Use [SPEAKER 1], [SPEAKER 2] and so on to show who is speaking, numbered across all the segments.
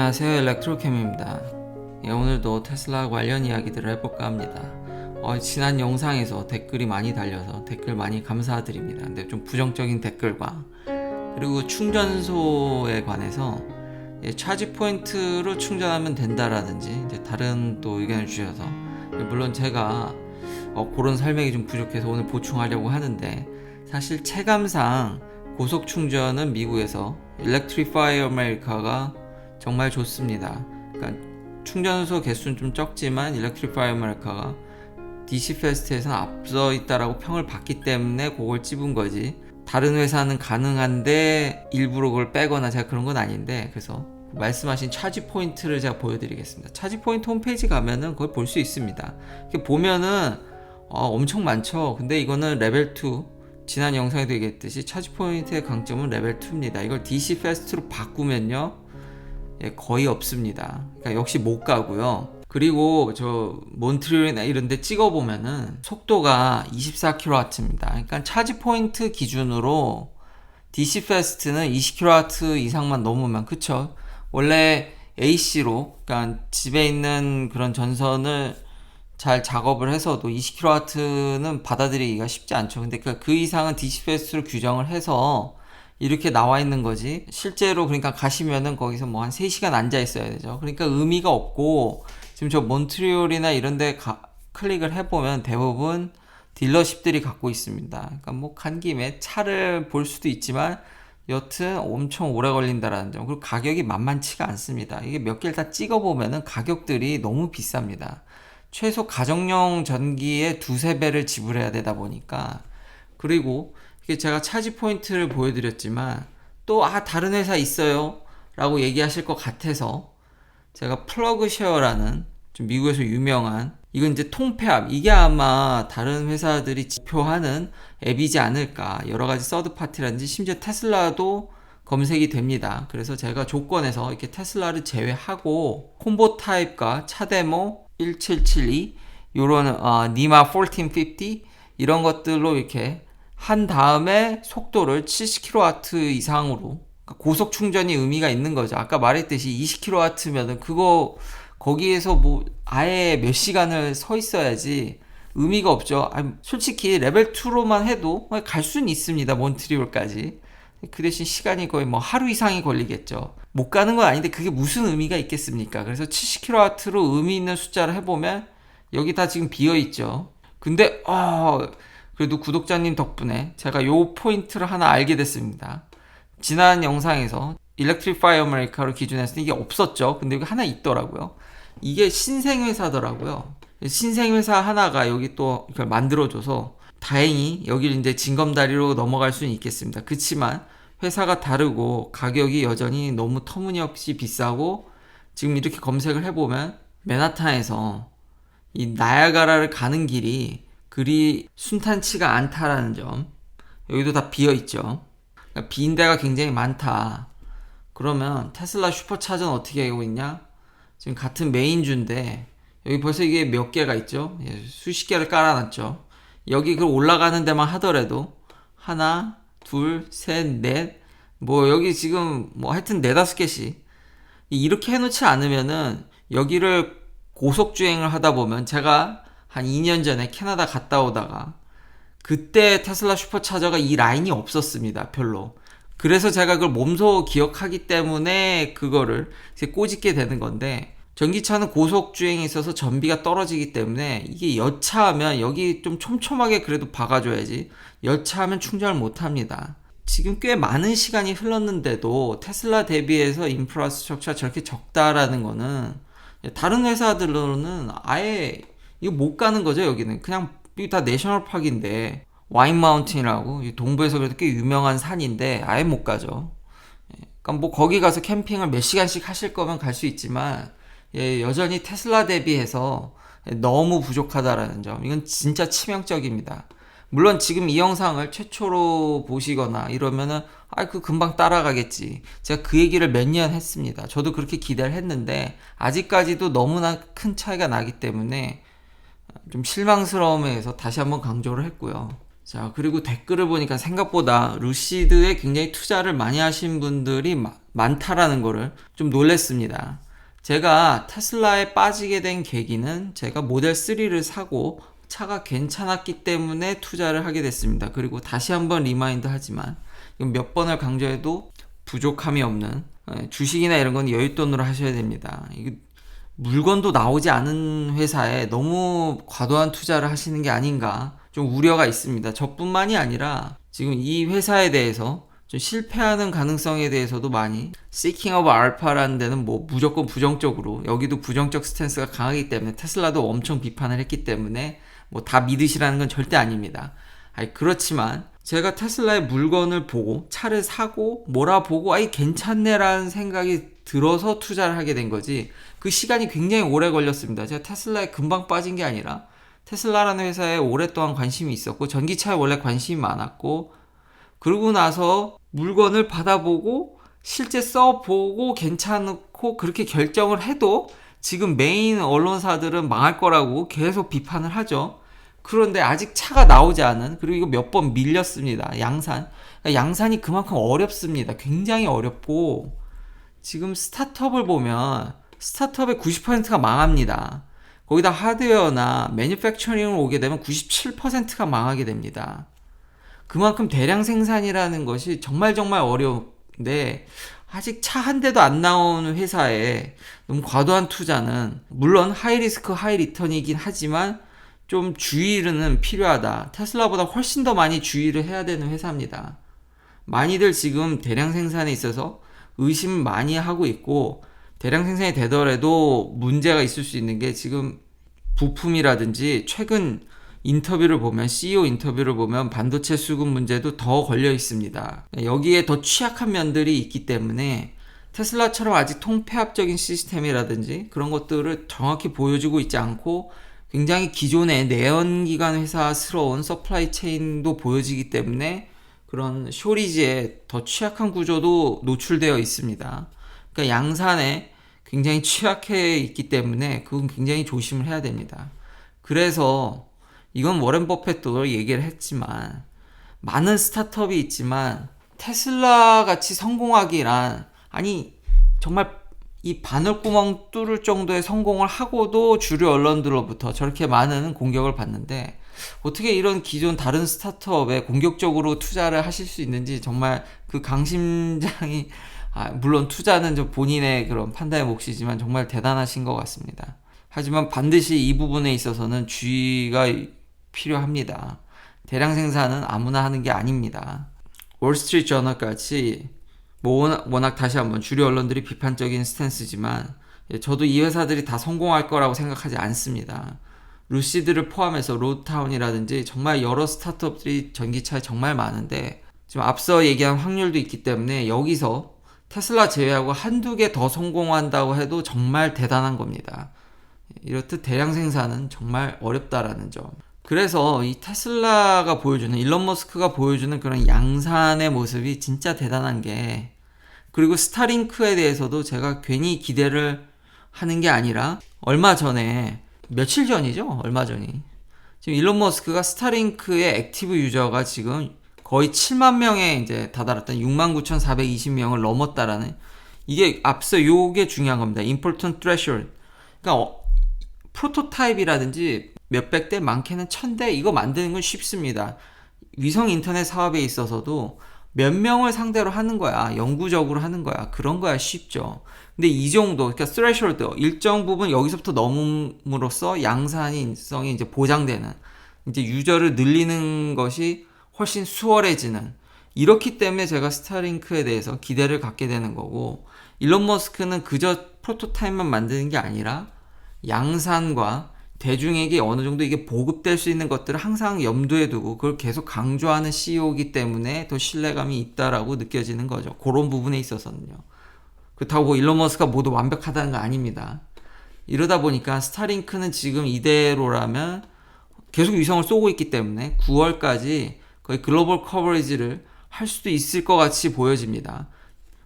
[SPEAKER 1] 안녕하세요, 일렉트로캠입니다. 오늘도 테슬라 관련 이야기들을 해볼까 합니다. 지난 영상에서 댓글이 많이 달려서 댓글 많이 감사드립니다. 근데 좀 부정적인 댓글과 그리고 충전소에 관해서 차지 포인트로 충전하면 된다라든지 이제 다른 또 의견을 주셔서, 물론 제가 그런 설명이 좀 부족해서 오늘 보충하려고 하는데, 사실 체감상 고속 충전은 미국에서 Electrify America가 정말 좋습니다. 그러니까 충전소 개수는 좀 적지만 Electrify America가 DC 페스트에서는 앞서 있다라고 평을 받기 때문에 그걸 찝은 거지, 다른 회사는 가능한데 일부러 그걸 빼거나 제가 그런 건 아닌데, 그래서 말씀하신 차지 포인트를 제가 보여드리겠습니다. 차지 포인트 홈페이지 가면은 그걸 볼 수 있습니다. 이렇게 보면은 엄청 많죠. 근데 이거는 레벨 2, 지난 영상에도 얘기했듯이 차지 포인트의 강점은 레벨 2입니다. 이걸 DC 패스트로 바꾸면요, 거의 없습니다. 그러니까 역시 못 가고요. 그리고 저 몬트리올이나 이런 데 찍어보면은 속도가 24kW입니다. 그러니까 차지 포인트 기준으로 DC 패스트는 20kW 이상만 넘으면, 그쵸? 원래 AC로, 그러니까 집에 있는 그런 전선을 잘 작업을 해서도 20kW는 받아들이기가 쉽지 않죠. 근데 그 이상은 DC 패스트로 규정을 해서 이렇게 나와 있는 거지, 실제로 그러니까 가시면은 거기서 뭐 한 3시간 앉아 있어야 되죠. 그러니까 의미가 없고, 지금 저 몬트리올이나 이런 데 클릭을 해보면 대부분 딜러십들이 갖고 있습니다. 그러니까 뭐 간 김에 차를 볼 수도 있지만 여튼 엄청 오래 걸린다라는 점, 그리고 가격이 만만치가 않습니다. 이게 몇 개를 다 찍어보면은 가격들이 너무 비쌉니다. 최소 가정용 전기의 2~3배를 지불해야 되다 보니까. 그리고 제가 차지 포인트를 보여드렸지만 또 다른 회사 있어요 라고 얘기하실 것 같아서 제가 플러그쉐어라는 좀 미국에서 유명한, 이건 이제 통폐합, 이게 아마 다른 회사들이 지표하는 앱이지 않을까. 여러가지 서드파티라든지 심지어 테슬라도 검색이 됩니다. 그래서 제가 조건에서 이렇게 테슬라를 제외하고 콤보 타입과 차데모 1772 요런 니마 1450 이런 것들로 이렇게 한 다음에 속도를 70kW 이상으로, 그러니까 고속 충전이 의미가 있는 거죠. 아까 말했듯이 20kW면은 거기에서 뭐 아예 몇 시간을 서 있어야지 의미가 없죠. 솔직히 레벨 2로만 해도 갈 수는 있습니다. 몬트리올까지. 그 대신 시간이 거의 뭐 하루 이상이 걸리겠죠. 못 가는 건 아닌데 그게 무슨 의미가 있겠습니까? 그래서 70kW로 의미 있는 숫자를 해보면 여기 다 지금 비어있죠. 근데 그래도 구독자님 덕분에 제가 요 포인트를 하나 알게 됐습니다. 지난 영상에서 Electrify America로 기준했을 때 이게 없었죠. 근데 여기 하나 있더라고요. 이게 신생회사더라고요. 신생회사 하나가 여기 또 이걸 만들어줘서 다행히 여기를 이제 징검다리로 넘어갈 수는 있겠습니다. 그치만 회사가 다르고 가격이 여전히 너무 터무니없이 비싸고, 지금 이렇게 검색을 해보면 맨하탄에서 이 나야가라를 가는 길이 그리 순탄치가 않다라는 점, 여기도 다 비어있죠. 그러니까 빈 데가 굉장히 많다. 그러면 테슬라 슈퍼차저는 어떻게 하고 있냐? 지금 같은 메인주인데 여기 벌써 이게 몇 개가 있죠? 수십 개를 깔아놨죠. 여기 그 올라가는 데만 하더라도 하나, 둘, 셋, 넷, 뭐 여기 지금 뭐 하여튼 4~5개씩 이렇게 해놓지 않으면은, 여기를 고속주행을 하다 보면, 제가 한 2년 전에 캐나다 갔다 오다가 그때 테슬라 슈퍼차저가 이 라인이 없었습니다. 별로. 그래서 제가 그걸 몸소 기억하기 때문에 그거를 꼬집게 되는 건데, 전기차는 고속주행에 있어서 전비가 떨어지기 때문에 이게 여차하면 여기 좀 촘촘하게 그래도 박아줘야지, 여차하면 충전을 못합니다. 지금 꽤 많은 시간이 흘렀는데도 테슬라 대비해서 인프라스트럭처가 저렇게 적다라는 거는, 다른 회사들로는 아예 이거 못 가는 거죠. 여기는 그냥 이게 다 내셔널 파크인데, 와인 마운틴이라고 동부에서 그래도 꽤 유명한 산인데 아예 못 가죠. 그러니까 뭐 거기 가서 캠핑을 몇 시간씩 하실 거면 갈 수 있지만, 여전히 테슬라 대비해서 너무 부족하다라는 점, 이건 진짜 치명적입니다. 물론 지금 이 영상을 최초로 보시거나 이러면은 그 금방 따라가겠지, 제가 그 얘기를 몇 년 했습니다. 저도 그렇게 기대를 했는데 아직까지도 너무나 큰 차이가 나기 때문에 좀 실망스러움에서 다시 한번 강조를 했고요. 자, 그리고 댓글을 보니까 생각보다 루시드에 굉장히 투자를 많이 하신 분들이 많다라는 거를 좀 놀랬습니다. 제가 테슬라에 빠지게 된 계기는 제가 모델 3를 사고 차가 괜찮았기 때문에 투자를 하게 됐습니다. 그리고 다시 한번 리마인드 하지만 이건 몇 번을 강조해도 부족함이 없는 주식이나 이런 건 여윳돈으로 하셔야 됩니다. 물건도 나오지 않은 회사에 너무 과도한 투자를 하시는 게 아닌가 좀 우려가 있습니다. 저뿐만이 아니라 지금 이 회사에 대해서 좀 실패하는 가능성에 대해서도 많이 Seeking of Alpha라는 데는 뭐 무조건 부정적으로 여기도 부정적 스탠스가 강하기 때문에 테슬라도 엄청 비판을 했기 때문에 뭐 다 믿으시라는 건 절대 아닙니다. 그렇지만 제가 테슬라의 물건을 보고 차를 사고 몰아보고 괜찮네라는 생각이 들어서 투자를 하게 된 거지 그 시간이 굉장히 오래 걸렸습니다. 제가 테슬라에 금방 빠진 게 아니라 테슬라라는 회사에 오랫동안 관심이 있었고 전기차에 원래 관심이 많았고 그러고 나서 물건을 받아보고 실제 써보고 괜찮고 그렇게 결정을 해도 지금 메인 언론사들은 망할 거라고 계속 비판을 하죠. 그런데 아직 차가 나오지 않은 그리고 이거 몇 번 밀렸습니다. 양산. 양산이 그만큼 어렵습니다. 굉장히 어렵고 지금 스타트업을 보면 스타트업의 90%가 망합니다. 거기다 하드웨어나 매니팩처링을 오게 되면 97%가 망하게 됩니다. 그만큼 대량 생산이라는 것이 정말 어려운데 아직 차 한 대도 안 나오는 회사에 너무 과도한 투자는 물론 하이 리스크 하이 리턴이긴 하지만 좀 주의는 필요하다. 테슬라보다 훨씬 더 많이 주의를 해야 되는 회사입니다. 많이들 지금 대량 생산에 있어서 의심 많이 하고 있고 대량 생산이 되더라도 문제가 있을 수 있는 게 지금 부품이라든지 최근 인터뷰를 보면 CEO 인터뷰를 보면 반도체 수급 문제도 더 걸려 있습니다. 여기에 더 취약한 면들이 있기 때문에 테슬라처럼 아직 통폐합적인 시스템이라든지 그런 것들을 정확히 보여주고 있지 않고 굉장히 기존의 내연기관 회사스러운 서플라이 체인도 보여지기 때문에 그런 쇼리지에 더 취약한 구조도 노출되어 있습니다. 그러니까 양산에 굉장히 취약해 있기 때문에 그건 굉장히 조심을 해야 됩니다. 그래서 이건 워렌 버핏도 얘기를 했지만 많은 스타트업이 있지만 테슬라 같이 성공하기란 정말 이 바늘구멍 뚫을 정도의 성공을 하고도 주류 언론들로부터 저렇게 많은 공격을 받는데 어떻게 이런 기존 다른 스타트업에 공격적으로 투자를 하실 수 있는지 정말 그 강심장이 물론 투자는 좀 본인의 그런 판단의 몫이지만 정말 대단하신 것 같습니다. 하지만 반드시 이 부분에 있어서는 주의가 필요합니다. 대량 생산은 아무나 하는 게 아닙니다. 월스트리트 저널같이 워낙 다시 한번 주류 언론들이 비판적인 스탠스지만 저도 이 회사들이 다 성공할 거라고 생각하지 않습니다. 루시드를 포함해서 로드타운이라든지 정말 여러 스타트업들이 전기차에 정말 많은데 지금 앞서 얘기한 확률도 있기 때문에 여기서 테슬라 제외하고 한두 개 더 성공한다고 해도 정말 대단한 겁니다. 이렇듯 대량 생산은 정말 어렵다라는 점. 그래서 이 테슬라가 보여주는 일론 머스크가 보여주는 그런 양산의 모습이 진짜 대단한 게 그리고 스타링크에 대해서도 제가 괜히 기대를 하는 게 아니라 얼마 전에 며칠 전이죠? 얼마 전이 지금 일론 머스크가 스타링크의 액티브 유저가 지금 거의 7만 명에 이제 다다랐던 69,420명을 넘었다라는 이게 앞서 요게 중요한 겁니다. important threshold. 그러니까 프로토타입이라든지 몇백 대 많게는 1000대 이거 만드는 건 쉽습니다. 위성 인터넷 사업에 있어서도 몇 명을 상대로 하는 거야. 영구적으로 하는 거야. 그런 거야 쉽죠. 근데 이 정도 그러니까 스트레셔드 일정 부분 여기서부터 넘음으로써 양산성이 이제 보장되는 이제 유저를 늘리는 것이 훨씬 수월해지는 이렇기 때문에 제가 스타링크에 대해서 기대를 갖게 되는 거고 일론 머스크는 그저 프로토타입만 만드는 게 아니라 양산과 대중에게 어느 정도 이게 보급될 수 있는 것들을 항상 염두에 두고 그걸 계속 강조하는 CEO이기 때문에 더 신뢰감이 있다라고 느껴지는 거죠. 그런 부분에 있어서는요. 그렇다고 일론 머스크가 모두 완벽하다는 거 아닙니다. 이러다 보니까 스타링크는 지금 이대로라면 계속 위성을 쏘고 있기 때문에 9월까지 거의 글로벌 커버리지를 할 수도 있을 것 같이 보여집니다.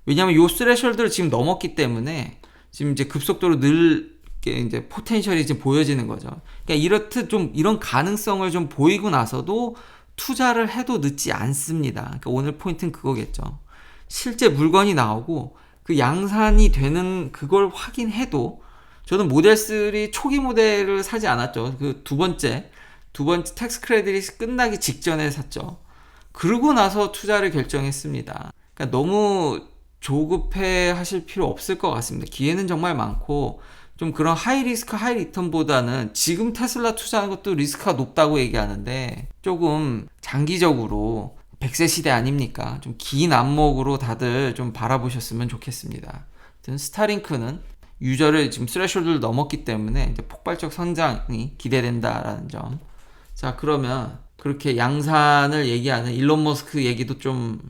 [SPEAKER 1] 왜냐하면 요 스레셜드를 지금 넘었기 때문에 지금 이제 급속도로 이제 포텐셜이 지금 보여지는 거죠. 그러니까 이렇듯 좀 이런 가능성을 좀 보이고 나서도 투자를 해도 늦지 않습니다. 그러니까 오늘 포인트는 그거겠죠. 실제 물건이 나오고 그 양산이 되는 그걸 확인해도, 저는 모델 3 초기 모델을 사지 않았죠. 그 두 번째 텍스 크레딧이 끝나기 직전에 샀죠. 그러고 나서 투자를 결정했습니다. 그러니까 너무 조급해 하실 필요 없을 것 같습니다. 기회는 정말 많고, 좀 그런 하이 리스크 하이 리턴보다는 지금 테슬라 투자하는 것도 리스크가 높다고 얘기하는데, 조금 장기적으로 100세 시대 아닙니까? 좀 긴 안목으로 다들 좀 바라보셨으면 좋겠습니다. 스타링크는 유저를 지금 스레셜드를 넘었기 때문에 이제 폭발적 성장이 기대된다라는 점. 자, 그러면 그렇게 양산을 얘기하는 일론 머스크 얘기도 좀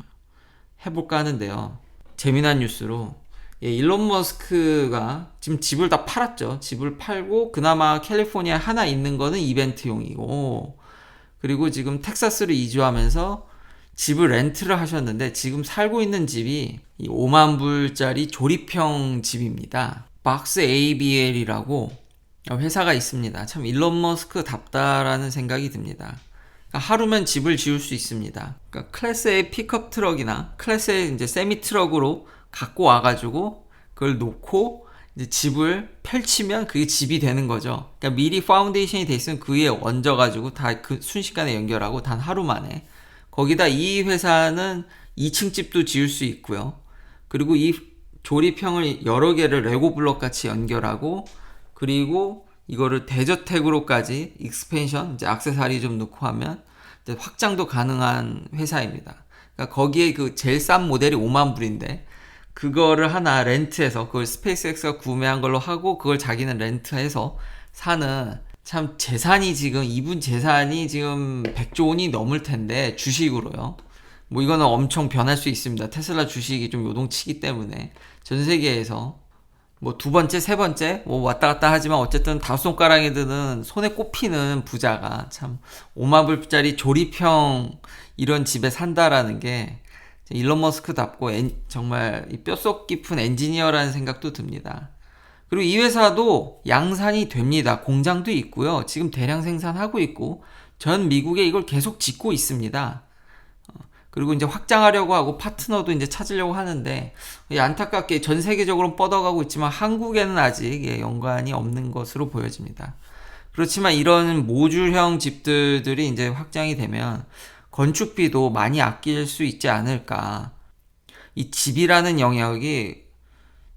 [SPEAKER 1] 해볼까 하는데요. 재미난 뉴스로, 일론 머스크가 지금 집을 다 팔았죠. 집을 팔고 그나마 캘리포니아 하나 있는 거는 이벤트용이고, 그리고 지금 텍사스로 이주하면서 집을 렌트를 하셨는데, 지금 살고 있는 집이 5만 불짜리 조립형 집입니다. 박스 ABL이라고 회사가 있습니다. 참 일론 머스크답다라는 생각이 듭니다. 하루면 집을 지을 수 있습니다. 그러니까 클래스 A 픽업 트럭이나 클래스 A 이제 세미 트럭으로 갖고 와가지고 그걸 놓고 이제 집을 펼치면 그게 집이 되는 거죠. 그러니까 미리 파운데이션이 돼 있으면 그 위에 얹어가지고 다 그 순식간에 연결하고 단 하루 만에. 거기다 이 회사는 2층 집도 지을 수 있고요. 그리고 이 조립형을 여러 개를 레고 블럭 같이 연결하고, 그리고 이거를 대저택으로까지 익스펜션, 이제 액세서리 좀 넣고 하면 이제 확장도 가능한 회사입니다. 그러니까 거기에 그 제일 싼 모델이 5만 불인데, 그거를 하나 렌트해서, 그걸 스페이스X가 구매한 걸로 하고 그걸 자기는 렌트해서 사는, 참 재산이 지금, 이분 재산이 지금 100조 원이 넘을 텐데, 주식으로요. 뭐 이거는 엄청 변할 수 있습니다. 테슬라 주식이 좀 요동치기 때문에 전 세계에서 뭐 두 번째, 세 번째 뭐 왔다 갔다 하지만 어쨌든 다섯 손가락에 드는 손에 꼽히는 부자가 참 5만 불짜리 조립형 이런 집에 산다라는 게 일론 머스크답고 정말 뼛속 깊은 엔지니어라는 생각도 듭니다. 그리고 이 회사도 양산이 됩니다. 공장도 있고요. 지금 대량 생산하고 있고 전 미국에 이걸 계속 짓고 있습니다. 그리고 이제 확장하려고 하고 파트너도 이제 찾으려고 하는데, 안타깝게 전 세계적으로 뻗어가고 있지만 한국에는 아직 연관이 없는 것으로 보여집니다. 그렇지만 이런 모듈형 집들이 이제 확장이 되면 건축비도 많이 아낄 수 있지 않을까. 이 집이라는 영역이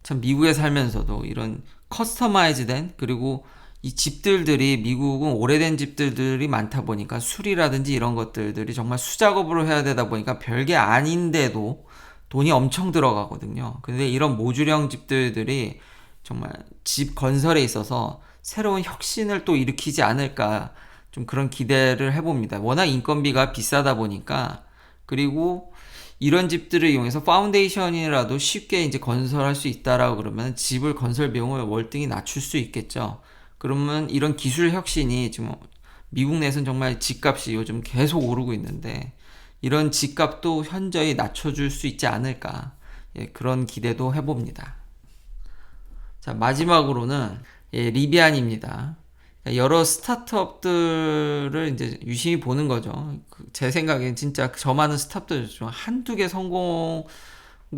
[SPEAKER 1] 참 미국에 살면서도 이런 커스터마이즈된, 그리고 이 집들이 미국은 오래된 집들이 많다 보니까 수리라든지 이런 것들이 정말 수작업으로 해야 되다 보니까 별게 아닌데도 돈이 엄청 들어가거든요. 근데 이런 모듈형 집들이 정말 집 건설에 있어서 새로운 혁신을 또 일으키지 않을까, 좀 그런 기대를 해봅니다. 워낙 인건비가 비싸다 보니까. 그리고 이런 집들을 이용해서 파운데이션이라도 쉽게 이제 건설할 수 있다라고 그러면 집을 건설 비용을 월등히 낮출 수 있겠죠. 그러면 이런 기술 혁신이 지금 미국 내에서는 정말 집값이 요즘 계속 오르고 있는데, 이런 집값도 현저히 낮춰줄 수 있지 않을까, 그런 기대도 해봅니다. 자, 마지막으로는 리비안입니다. 여러 스타트업들을 이제 유심히 보는 거죠. 제 생각엔 진짜 저 많은 스타트업들 중 한두 개 성공도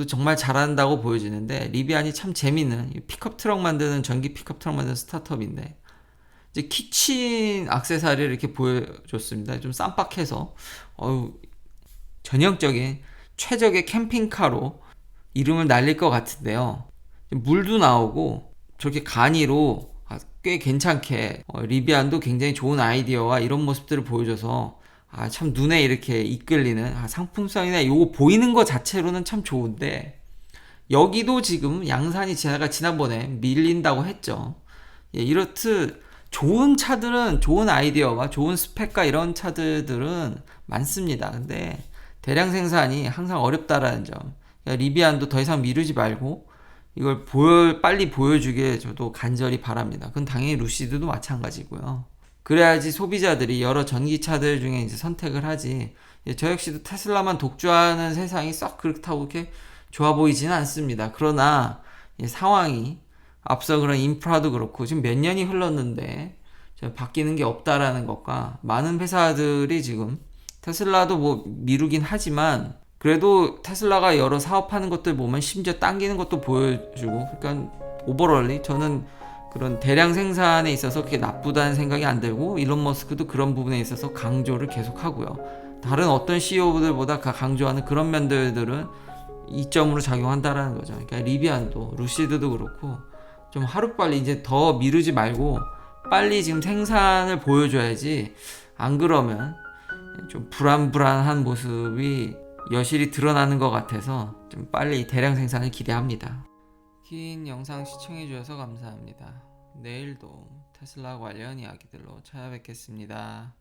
[SPEAKER 1] 정말 잘한다고 보여지는데, 리비안이 참 재밌는 픽업 트럭 만드는, 전기 픽업 트럭 만드는 스타트업인데, 이제 키친 액세서리를 이렇게 보여줬습니다. 좀 쌈박해서 전형적인 최적의 캠핑카로 이름을 날릴 것 같은데요. 물도 나오고 저렇게 간이로 꽤 괜찮게 리비안도 굉장히 좋은 아이디어와 이런 모습들을 보여줘서 참 눈에 이렇게 이끌리는, 상품성이나 요거 보이는 것 자체로는 참 좋은데, 여기도 지금 양산이 제가 지난번에 밀린다고 했죠. 이렇듯 좋은 차들은, 좋은 아이디어와 좋은 스펙과 이런 차들은 많습니다. 근데 대량 생산이 항상 어렵다라는 점. 리비안도 더 이상 미루지 말고 이걸 빨리 보여주길 저도 간절히 바랍니다. 그건 당연히 루시드도 마찬가지고요. 그래야지 소비자들이 여러 전기차들 중에 이제 선택을 하지, 저 역시도 테슬라만 독주하는 세상이 썩 그렇다고 이렇게 좋아 보이지는 않습니다. 그러나 상황이 앞서 그런 인프라도 그렇고 지금 몇 년이 흘렀는데 바뀌는 게 없다라는 것과, 많은 회사들이 지금 테슬라도 뭐 미루긴 하지만 그래도 테슬라가 여러 사업하는 것들 보면 심지어 당기는 것도 보여주고, 그러니까 오버럴리 저는 그런 대량 생산에 있어서 그게 나쁘다는 생각이 안 들고, 일론 머스크도 그런 부분에 있어서 강조를 계속 하고요. 다른 어떤 CEO들보다 강조하는 그런 면들은 이점으로 작용한다라는 거죠. 그러니까 리비안도, 루시드도 그렇고 좀 하루빨리 이제 더 미루지 말고 빨리 지금 생산을 보여줘야지, 안 그러면 좀 불안불안한 모습이 여실히 드러나는 것 같아서 좀 빨리 대량 생산을 기대합니다. 긴 영상 시청해주셔서 감사합니다. 내일도 테슬라 관련 이야기들로 찾아뵙겠습니다.